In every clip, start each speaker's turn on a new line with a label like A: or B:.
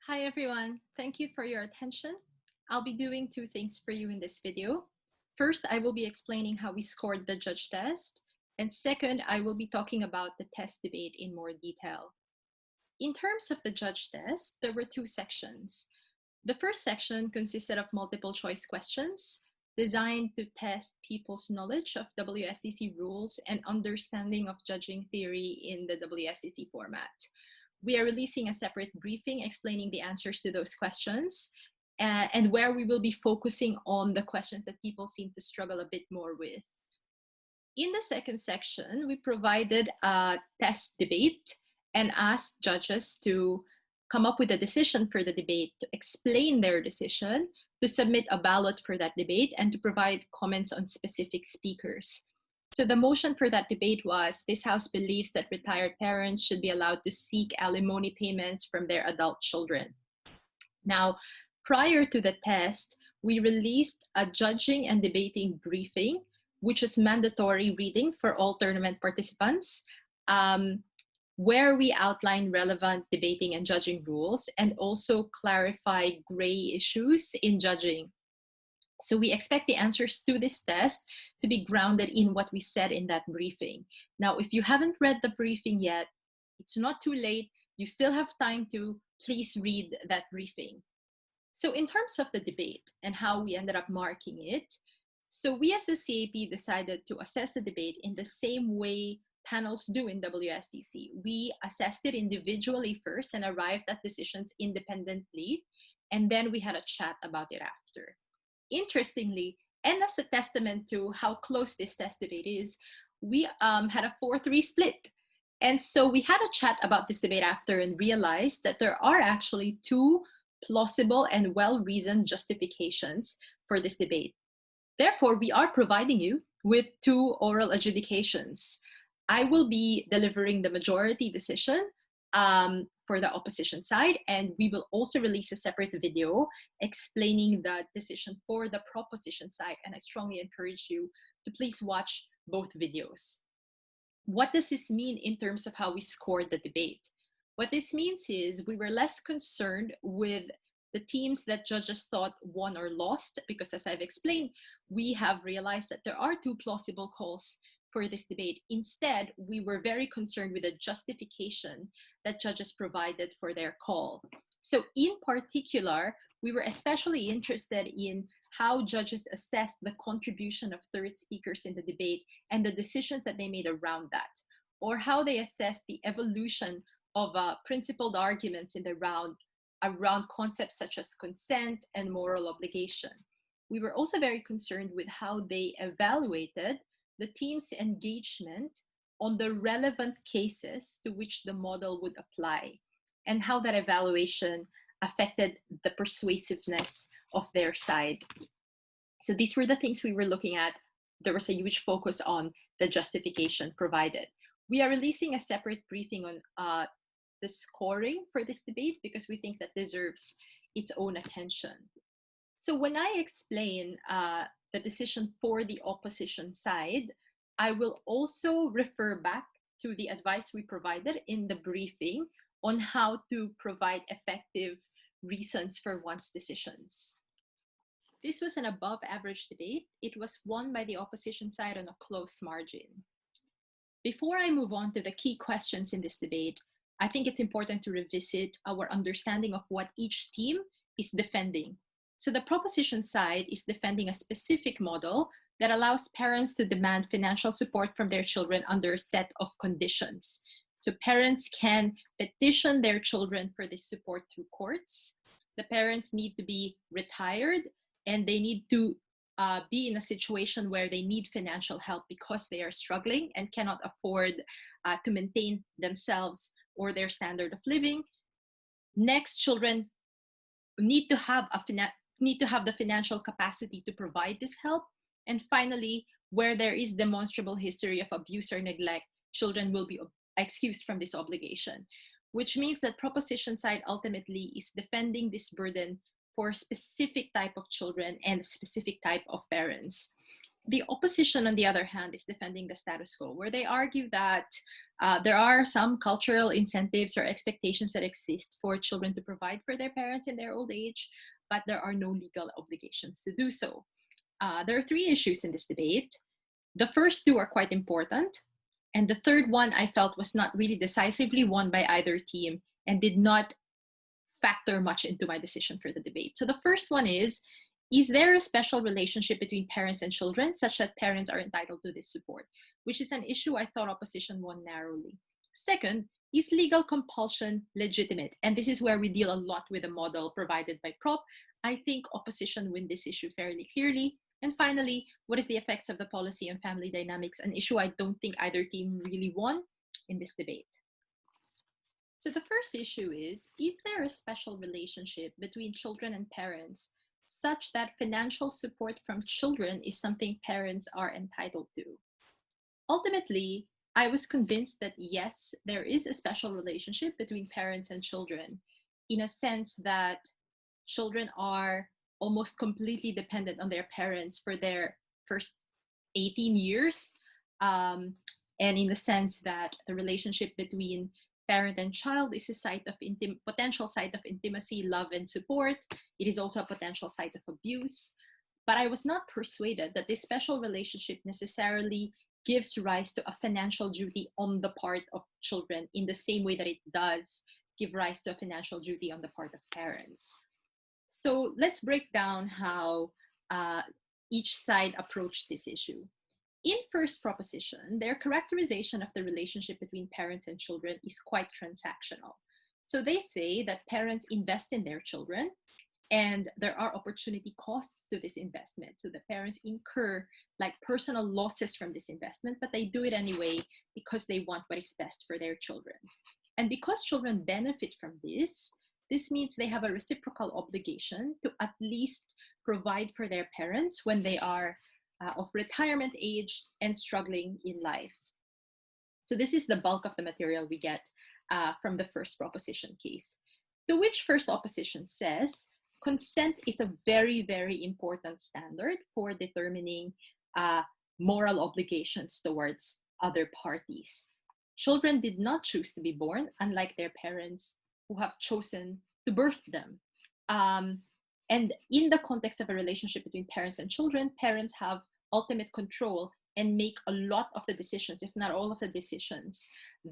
A: Hi everyone, thank you for your attention. I'll be doing two things for you in this video. First, I will be explaining how we scored the judge test. And second, I will be talking about the test debate in more detail. In terms of the judge test, there were two sections. The first section consisted of multiple choice questions designed to test people's knowledge of WSDC rules and understanding of judging theory in the WSDC format. We are releasing a separate briefing explaining the answers to those questions and where we will be focusing on the questions that people seem to struggle a bit more with. In the second section, we provided a test debate and asked judges to come up with a decision for the debate, to explain their decision, to submit a ballot for that debate, and to provide comments on specific speakers. So the motion for that debate was, this House believes that retired parents should be allowed to seek alimony payments from their adult children. Now, prior to the test, we released a judging and debating briefing, which was mandatory reading for all tournament participants, where we outline relevant debating and judging rules and also clarify gray issues in judging. So we expect the answers to this test to be grounded in what we said in that briefing. Now, if you haven't read the briefing yet, it's not too late. You still have time to please read that briefing. So in terms of the debate and how we ended up marking it, so we as the CAP decided to assess the debate in the same way panels do in WSDC. We assessed it individually first and arrived at decisions independently, and then we had a chat about it after. Interestingly, and as a testament to how close this test debate is, we had a 4-3 split. And so we had a chat about this debate after and realized that there are actually two plausible and well-reasoned justifications for this debate. Therefore, we are providing you with two oral adjudications. I will be delivering the majority decision for the opposition side, and we will also release a separate video explaining the decision for the proposition side, and I strongly encourage you to please watch both videos. What does this mean in terms of how we scored the debate? What this means is we were less concerned with the teams that judges thought won or lost, because as I've explained, we have realized that there are two plausible calls for this debate. Instead, we were very concerned with the justification that judges provided for their call. So in particular, we were especially interested in how judges assessed the contribution of third speakers in the debate and the decisions that they made around that, or how they assessed the evolution of principled arguments in the round around concepts such as consent and moral obligation. We were also very concerned with how they evaluated the team's engagement on the relevant cases to which the model would apply, and how that evaluation affected the persuasiveness of their side. So these were the things we were looking at. There was a huge focus on the justification provided. We are releasing a separate briefing on the scoring for this debate because we think that deserves its own attention. So when I explain the decision for the opposition side, I will also refer back to the advice we provided in the briefing on how to provide effective reasons for one's decisions. This was an above average debate. It was won by the opposition side on a close margin. Before I move on to the key questions in this debate, I think it's important to revisit our understanding of what each team is defending. So the proposition side is defending a specific model that allows parents to demand financial support from their children under a set of conditions. So parents can petition their children for this support through courts. The parents need to be retired, and they need to be in a situation where they need financial help because they are struggling and cannot afford to maintain themselves or their standard of living. Next, children need to have the financial capacity to provide this help. And finally, where there is demonstrable history of abuse or neglect, children will be excused from this obligation, which means that proposition side ultimately is defending this burden for a specific type of children and a specific type of parents. The opposition, on the other hand, is defending the status quo, where they argue that there are some cultural incentives or expectations that exist for children to provide for their parents in their old age, but there are no legal obligations to do so. There are three issues in this debate. The first two are quite important, and the third one I felt was not really decisively won by either team and did not factor much into my decision for the debate. So the first one is there a special relationship between parents and children such that parents are entitled to this support, which is an issue I thought opposition won narrowly. Second, is legal compulsion legitimate? And this is where we deal a lot with the model provided by Prop. I think opposition win this issue fairly clearly. And finally, what is the effects of the policy on family dynamics? An issue I don't think either team really won in this debate. So the first issue is there a special relationship between children and parents such that financial support from children is something parents are entitled to? Ultimately, I was convinced that yes, there is a special relationship between parents and children, in a sense that children are almost completely dependent on their parents for their first 18 years. And in the sense that the relationship between parent and child is a site of potential site of intimacy, love, and support. It is also a potential site of abuse. But I was not persuaded that this special relationship necessarily gives rise to a financial duty on the part of children in the same way that it does give rise to a financial duty on the part of parents. So let's break down how each side approached this issue. In first proposition, their characterization of the relationship between parents and children is quite transactional. So they say that parents invest in their children and there are opportunity costs to this investment. So the parents incur like personal losses from this investment, but they do it anyway because they want what is best for their children. And because children benefit from this means they have a reciprocal obligation to at least provide for their parents when they are of retirement age and struggling in life. So this is the bulk of the material we get from the first proposition case, to which first opposition says consent is a very, very important standard for determining moral obligations towards other parties. Children did not choose to be born, unlike their parents who have chosen to birth them. And in the context of a relationship between parents and children, parents have ultimate control and make a lot of the decisions, if not all of the decisions,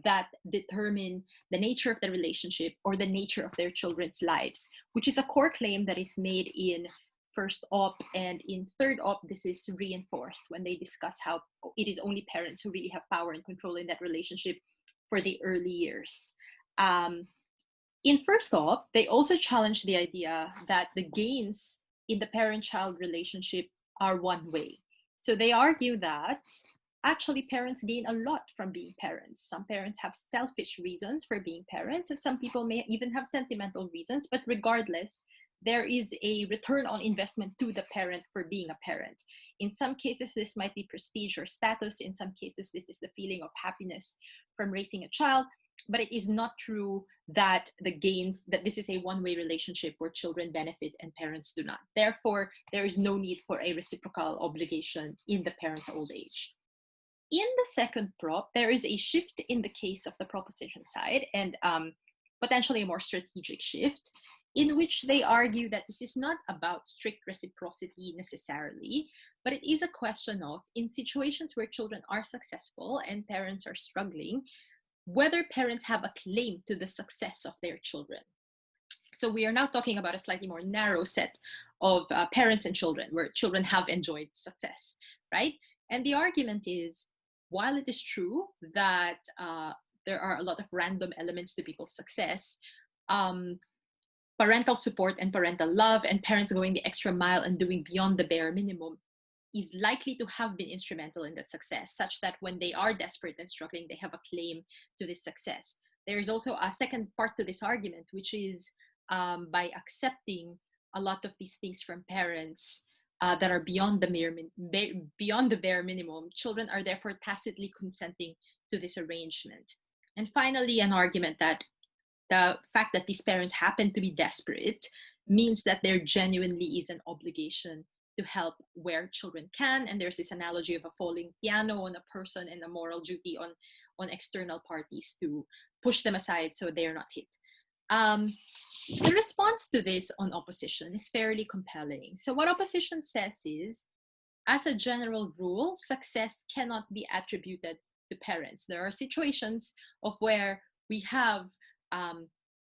A: that determine the nature of the relationship or the nature of their children's lives, which is a core claim that is made in first op, and in third op, this is reinforced when they discuss how it is only parents who really have power and control in that relationship for the early years. In first op, they also challenge the idea that the gains in the parent-child relationship are one way. So they argue that actually parents gain a lot from being parents. Some parents have selfish reasons for being parents, and some people may even have sentimental reasons, but regardless, there is a return on investment to the parent for being a parent. In some cases, this might be prestige or status. In some cases, this is the feeling of happiness from raising a child. But it is not true that that this is a one-way relationship where children benefit and parents do not. Therefore, there is no need for a reciprocal obligation in the parent's old age. In the second prop, there is a shift in the case of the proposition side, and potentially a more strategic shift, in which they argue that this is not about strict reciprocity necessarily, but it is a question of, in situations where children are successful and parents are struggling, whether parents have a claim to the success of their children. So we are now talking about a slightly more narrow set of parents and children, where children have enjoyed success, right? And the argument is, while it is true that there are a lot of random elements to people's success, parental support and parental love and parents going the extra mile and doing beyond the bare minimum is likely to have been instrumental in that success, such that when they are desperate and struggling, they have a claim to this success. There is also a second part to this argument, which is by accepting a lot of these things from parents that are beyond the bare minimum, children are therefore tacitly consenting to this arrangement. And finally, an argument that the fact that these parents happen to be desperate means that there genuinely is an obligation to help where children can. And there's this analogy of a falling piano on a person and a moral duty on external parties to push them aside so they're not hit. The response to this on opposition is fairly compelling. So what opposition says is, as a general rule, success cannot be attributed to parents. There are situations of where we have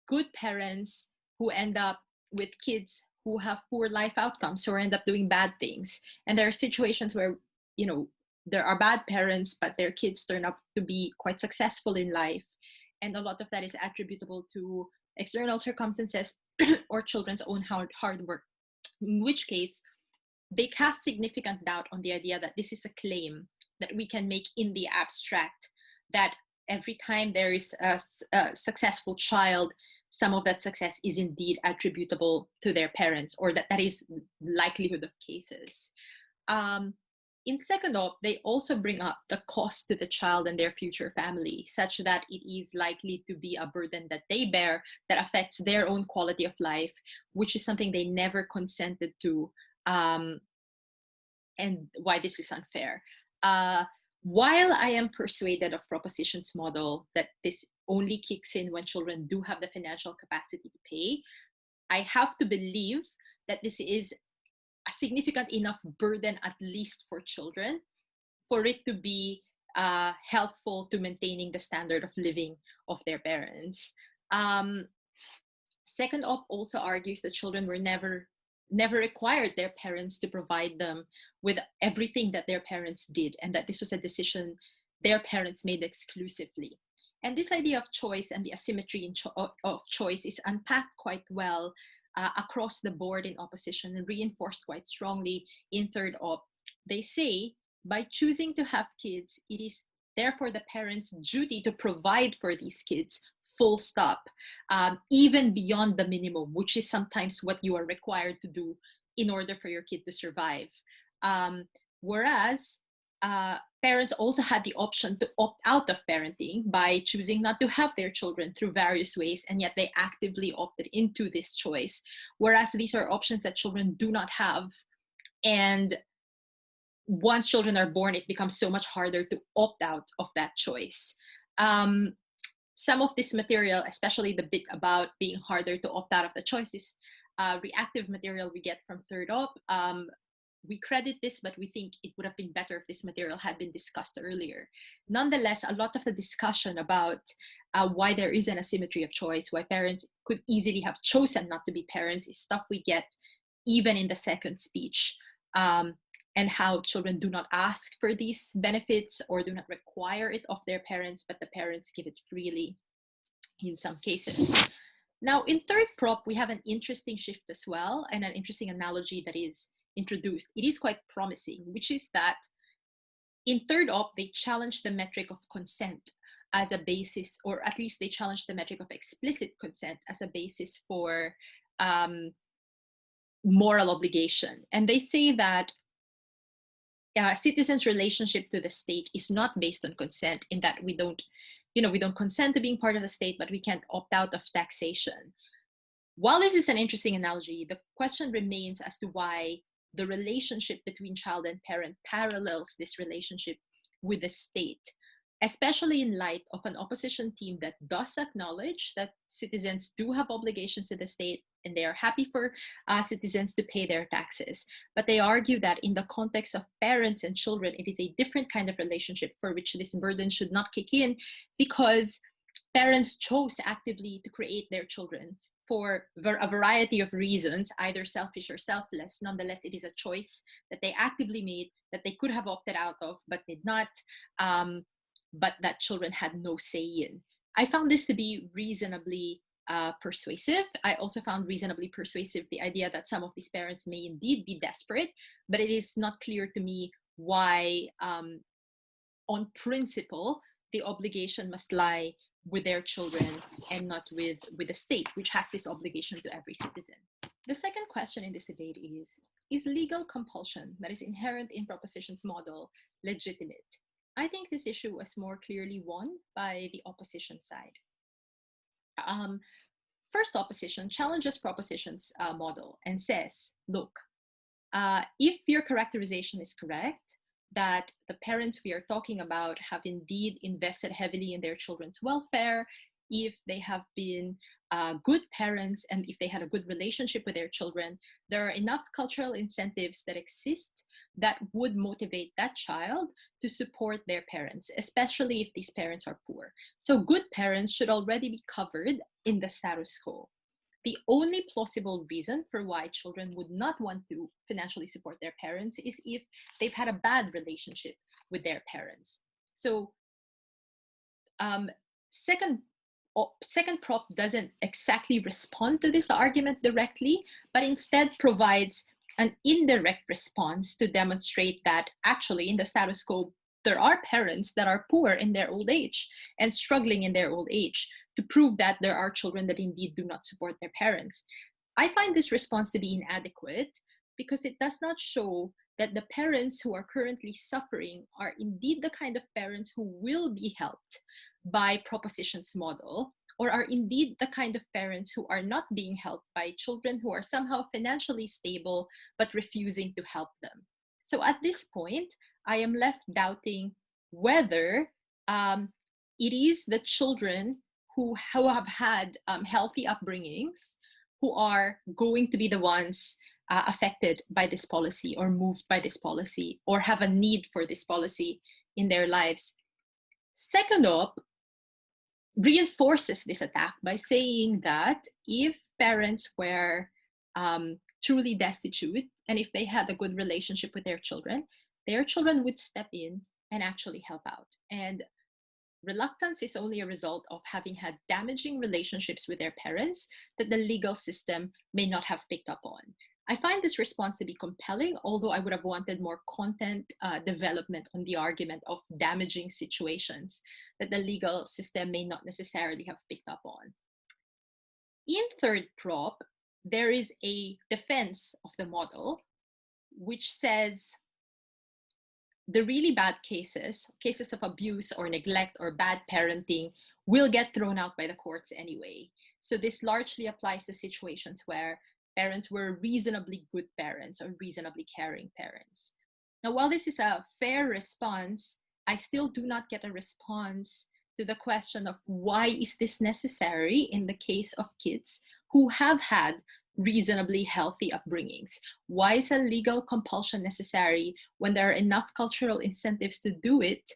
A: good parents who end up with kids who have poor life outcomes, or end up doing bad things. And there are situations where, you know, there are bad parents, but their kids turn out to be quite successful in life. And a lot of that is attributable to external circumstances or children's own hard work, in which case they cast significant doubt on the idea that this is a claim that we can make in the abstract, that every time there is a successful child, some of that success is indeed attributable to their parents, or that is likelihood of cases. In second op, they also bring up the cost to the child and their future family, such that it is likely to be a burden that they bear that affects their own quality of life, which is something they never consented to, and why this is unfair. While I am persuaded of proposition's model that this only kicks in when children do have the financial capacity to pay, I have to believe that this is a significant enough burden, at least for children, for it to be helpful to maintaining the standard of living of their parents. Second op also argues that children were never required their parents to provide them with everything that their parents did, and that this was a decision their parents made exclusively. And this idea of choice and the asymmetry of choice is unpacked quite well across the board in opposition, and reinforced quite strongly in third op. They say, by choosing to have kids, it is therefore the parents' duty to provide for these kids, full stop, even beyond the minimum, which is sometimes what you are required to do in order for your kid to survive. Whereas parents also had the option to opt out of parenting by choosing not to have their children through various ways, and yet they actively opted into this choice. Whereas these are options that children do not have. And once children are born, it becomes so much harder to opt out of that choice. Some of this material, especially the bit about being harder to opt out of the choice, is reactive material we get from third op. We credit this, but we think it would have been better if this material had been discussed earlier. Nonetheless, a lot of the discussion about why there is an asymmetry of choice, why parents could easily have chosen not to be parents, is stuff we get even in the second speech, and how children do not ask for these benefits or do not require it of their parents, but the parents give it freely in some cases. Now, in third prop, we have an interesting shift as well, and an interesting analogy that is introduced. It is quite promising, which is that in third op, they challenge the metric of consent as a basis, or at least they challenge the metric of explicit consent as a basis for moral obligation. And they say that citizens' relationship to the state is not based on consent, in that we don't consent to being part of the state, but we can't opt out of taxation. While this is an interesting analogy, the question remains as to why the relationship between child and parent parallels this relationship with the state, especially in light of an opposition team that does acknowledge that citizens do have obligations to the state, and they are happy for citizens to pay their taxes. But they argue that in the context of parents and children, it is a different kind of relationship for which this burden should not kick in, because parents chose actively to create their children for a variety of reasons, either selfish or selfless. Nonetheless, it is a choice that they actively made, that they could have opted out of, but did not, but that children had no say in. I found this to be reasonably persuasive. I also found reasonably persuasive the idea that some of these parents may indeed be desperate, but it is not clear to me why, on principle, the obligation must lie with their children and not with the state, which has this obligation to every citizen. The second question in this debate is legal compulsion that is inherent in proposition's model legitimate? I think this issue was more clearly won by the opposition side. First opposition challenges proposition's model and says, look, If your characterization is correct, that the parents we are talking about have indeed invested heavily in their children's welfare, if they have been good parents, and if they had a good relationship with their children, there are enough cultural incentives that exist that would motivate that child to support their parents, especially if these parents are poor. So good parents should already be covered in the status quo. The only plausible reason for why children would not want to financially support their parents is if they've had a bad relationship with their parents. So second prop doesn't exactly respond to this argument directly, but instead provides an indirect response to demonstrate that actually in the status quo, there are parents that are poor in their old age and struggling in their old age, to prove that there are children that indeed do not support their parents. I find this response to be inadequate because it does not show that the parents who are currently suffering are indeed the kind of parents who will be helped by Proposition's model, or are indeed the kind of parents who are not being helped by children who are somehow financially stable but refusing to help them. So at this point, I am left doubting whether it is the children who have had healthy upbringings who are going to be the ones affected by this policy, or moved by this policy, or have a need for this policy in their lives. Second op reinforces this attack by saying that if parents were truly destitute, and if they had a good relationship with their children would step in and actually help out. And reluctance is only a result of having had damaging relationships with their parents that the legal system may not have picked up on. I find this response to be compelling, although I would have wanted more content development on the argument of damaging situations that the legal system may not necessarily have picked up on. In third prop, there is a defense of the model, which says the really bad cases of abuse or neglect or bad parenting, will get thrown out by the courts anyway. So this largely applies to situations where parents were reasonably good parents or reasonably caring parents. Now, while this is a fair response, I still do not get a response to the question of why is this necessary in the case of kids who have had reasonably healthy upbringings? Why is a legal compulsion necessary when there are enough cultural incentives to do it,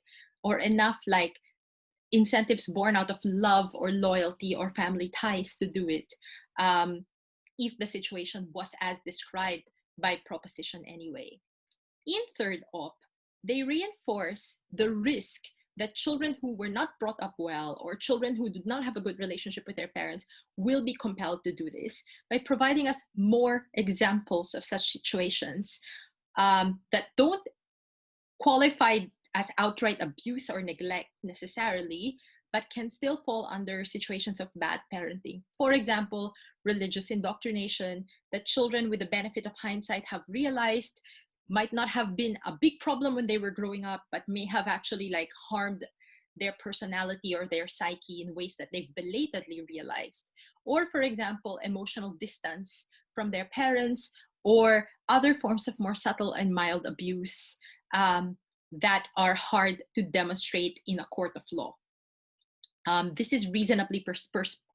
A: or enough like incentives born out of love or loyalty or family ties to do it, if the situation was as described by Proposition anyway? In third op, they reinforce the risk that children who were not brought up well, or children who did not have a good relationship with their parents, will be compelled to do this by providing us more examples of such situations that don't qualify as outright abuse or neglect necessarily, but can still fall under situations of bad parenting. For example, religious indoctrination that children with the benefit of hindsight have realized might not have been a big problem when they were growing up, but may have actually like harmed their personality or their psyche in ways that they've belatedly realized. Or for example, emotional distance from their parents, or other forms of more subtle and mild abuse that are hard to demonstrate in a court of law. This is reasonably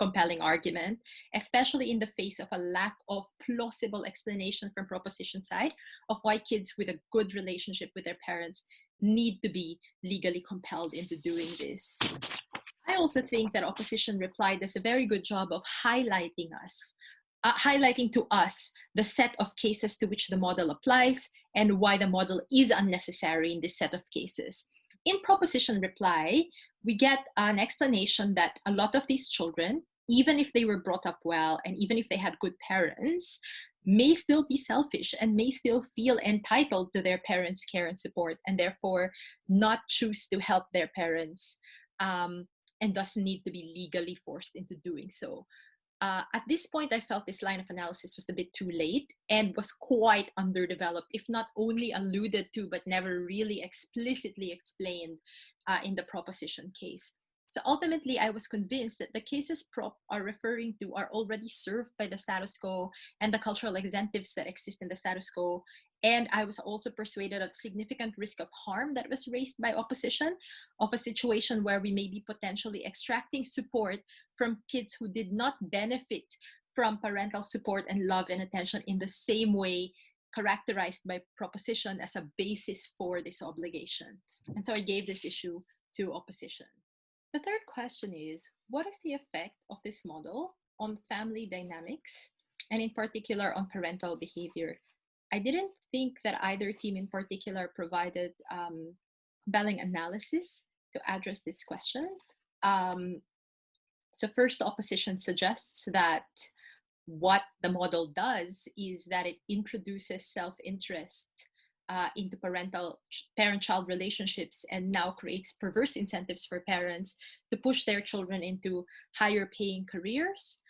A: compelling argument, especially in the face of a lack of plausible explanation from Proposition side of why kids with a good relationship with their parents need to be legally compelled into doing this. I also think that Opposition reply does a very good job of highlighting to us the set of cases to which the model applies and why the model is unnecessary in this set of cases. In Proposition reply, we get an explanation that a lot of these children, even if they were brought up well and even if they had good parents, may still be selfish and may still feel entitled to their parents' care and support, and therefore not choose to help their parents, and thus need to be legally forced into doing so. At this point, I felt this line of analysis was a bit too late and was quite underdeveloped, if not only alluded to, but never really explicitly explained in the Proposition case. So ultimately, I was convinced that the cases Prop are referring to are already served by the status quo and the cultural incentives that exist in the status quo, And I was also persuaded of significant risk of harm that was raised by opposition, of a situation where we may be potentially extracting support from kids who did not benefit from parental support and love and attention in the same way characterized by proposition as a basis for this obligation. And so I gave this issue to opposition. The third question is, what is the effect of this model on family dynamics, and in particular on parental behavior? I didn't think that either team in particular provided compelling analysis to address this question. So first, the opposition suggests that what the model does is that it introduces self-interest into parent-child relationships, and now creates perverse incentives for parents to push their children into higher paying careers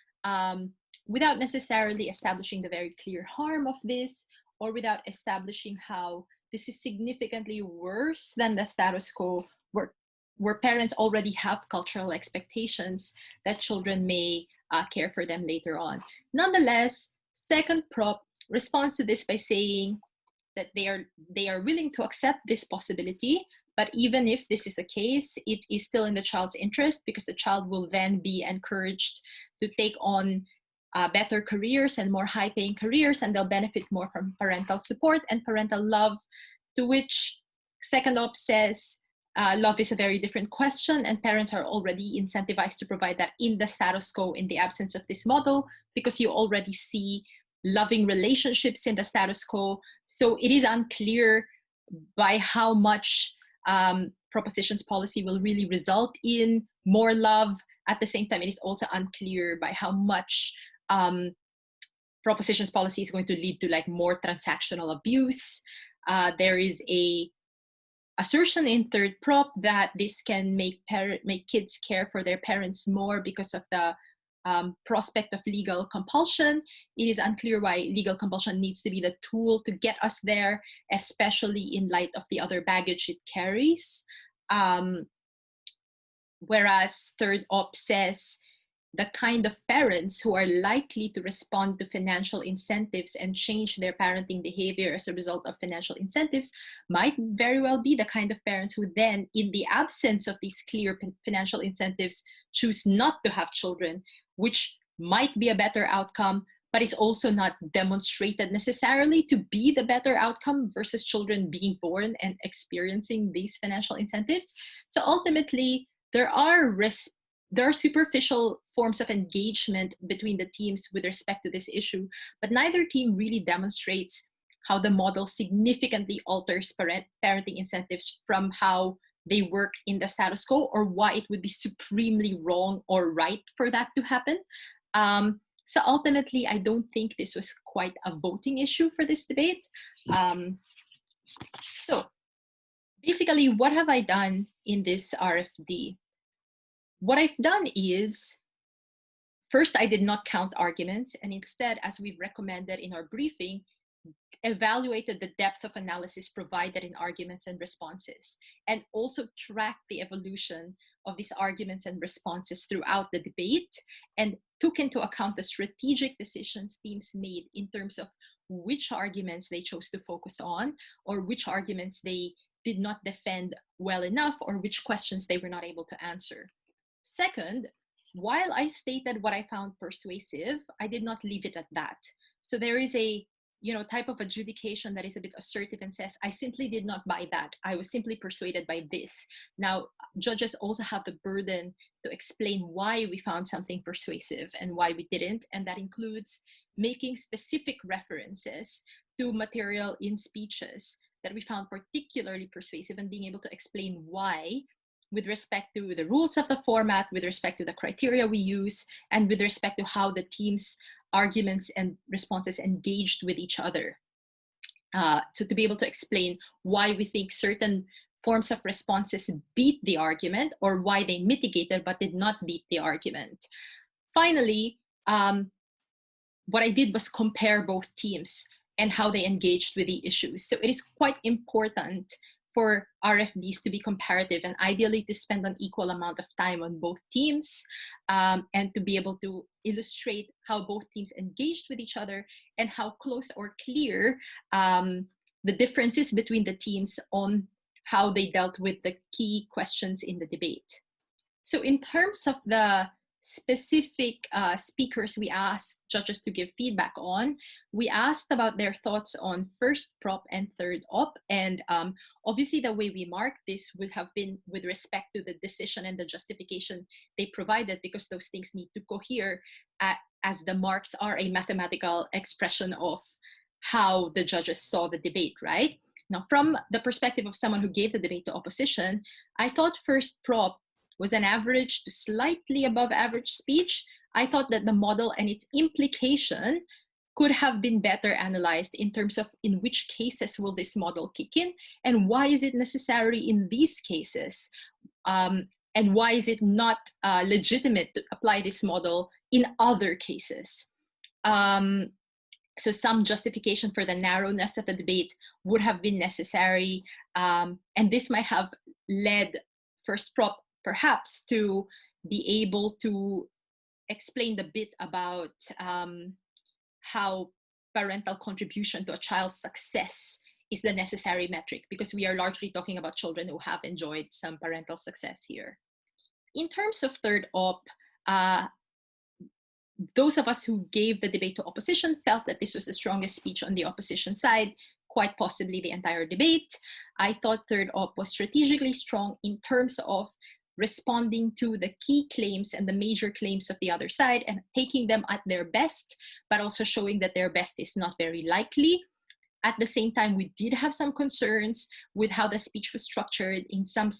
A: without necessarily establishing the very clear harm of this, or without establishing how this is significantly worse than the status quo where parents already have cultural expectations that children may care for them later on. Nonetheless, second prop responds to this by saying that they are willing to accept this possibility, but even if this is the case, it is still in the child's interest, because the child will then be encouraged to take on better careers and more high-paying careers, and they'll benefit more from parental support and parental love, to which second op says love is a very different question, and parents are already incentivized to provide that in the status quo in the absence of this model, because you already see loving relationships in the status quo. So it is unclear by how much proposition's policy will really result in more love. At the same time, it is also unclear by how much proposition's policy is going to lead to like more transactional abuse. There is a assertion in third prop that this can make kids care for their parents more because of the prospect of legal compulsion. It is unclear why legal compulsion needs to be the tool to get us there, especially in light of the other baggage it carries. Whereas third op says the kind of parents who are likely to respond to financial incentives and change their parenting behavior as a result of financial incentives might very well be the kind of parents who then, in the absence of these clear financial incentives, choose not to have children, which might be a better outcome, but is also not demonstrated necessarily to be the better outcome versus children being born and experiencing these financial incentives. So ultimately, there are superficial forms of engagement between the teams with respect to this issue, but neither team really demonstrates how the model significantly alters parenting incentives from how they work in the status quo, or why it would be supremely wrong or right for that to happen. So ultimately, I don't think this was quite a voting issue for this debate. So basically, what have I done in this RFD? What I've done is, first, I did not count arguments, and instead, as we've recommended in our briefing, evaluated the depth of analysis provided in arguments and responses, and also tracked the evolution of these arguments and responses throughout the debate, and took into account the strategic decisions teams made in terms of which arguments they chose to focus on, or which arguments they did not defend well enough, or which questions they were not able to answer. Second, while I stated what I found persuasive, I did not leave it at that. So there is a type of adjudication that is a bit assertive and says, I simply did not buy that. I was simply persuaded by this. Now, judges also have the burden to explain why we found something persuasive and why we didn't. And that includes making specific references to material in speeches that we found particularly persuasive, and being able to explain why, with respect to the rules of the format, with respect to the criteria we use, and with respect to how the team's arguments and responses engaged with each other. So to be able to explain why we think certain forms of responses beat the argument, or why they mitigated but did not beat the argument. Finally, what I did was compare both teams and how they engaged with the issues. So it is quite important for RFDs to be comparative, and ideally to spend an equal amount of time on both teams, and to be able to illustrate how both teams engaged with each other, and how close or clear the differences between the teams on how they dealt with the key questions in the debate. So in terms of the specific speakers we asked judges to give feedback on, we asked about their thoughts on first prop and third op. And obviously the way we marked this would have been with respect to the decision and the justification they provided, because those things need to cohere as the marks are a mathematical expression of how the judges saw the debate, right? Now, from the perspective of someone who gave the debate to opposition, I thought first prop was an average to slightly above average speech. I thought that the model and its implication could have been better analyzed in terms of in which cases will this model kick in, and why is it necessary in these cases, and why is it not legitimate to apply this model in other cases. So some justification for the narrowness of the debate would have been necessary, and this might have led first prop perhaps to be able to explain the bit about how parental contribution to a child's success is the necessary metric, because we are largely talking about children who have enjoyed some parental success here. In terms of third op, those of us who gave the debate to opposition felt that this was the strongest speech on the opposition side, quite possibly the entire debate. I thought third op was strategically strong in terms of responding to the key claims and the major claims of the other side and taking them at their best, but also showing that their best is not very likely. At the same time, we did have some concerns with how the speech was structured. In some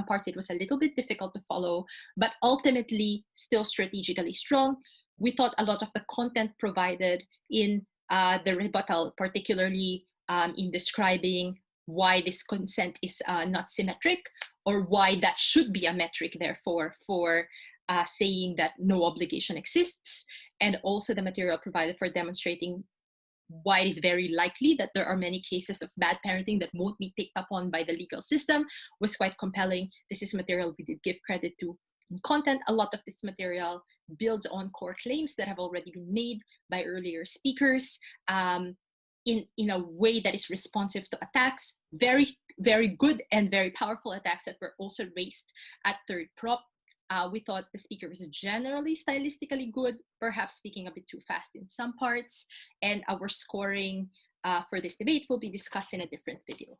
A: parts, it was a little bit difficult to follow, but ultimately still strategically strong. We thought a lot of the content provided in the rebuttal, particularly in describing why this consent is not symmetric, or why that should be a metric, therefore, for saying that no obligation exists, and also the material provided for demonstrating why it is very likely that there are many cases of bad parenting that won't be picked up on by the legal system was quite compelling. This is material we did give credit to. In content, a lot of this material builds on core claims that have already been made by earlier speakers in a way that is responsive to attacks, very, very good and very powerful attacks that were also raised at third prop. We thought the speaker was generally stylistically good, perhaps speaking a bit too fast in some parts, and our scoring for this debate will be discussed in a different video.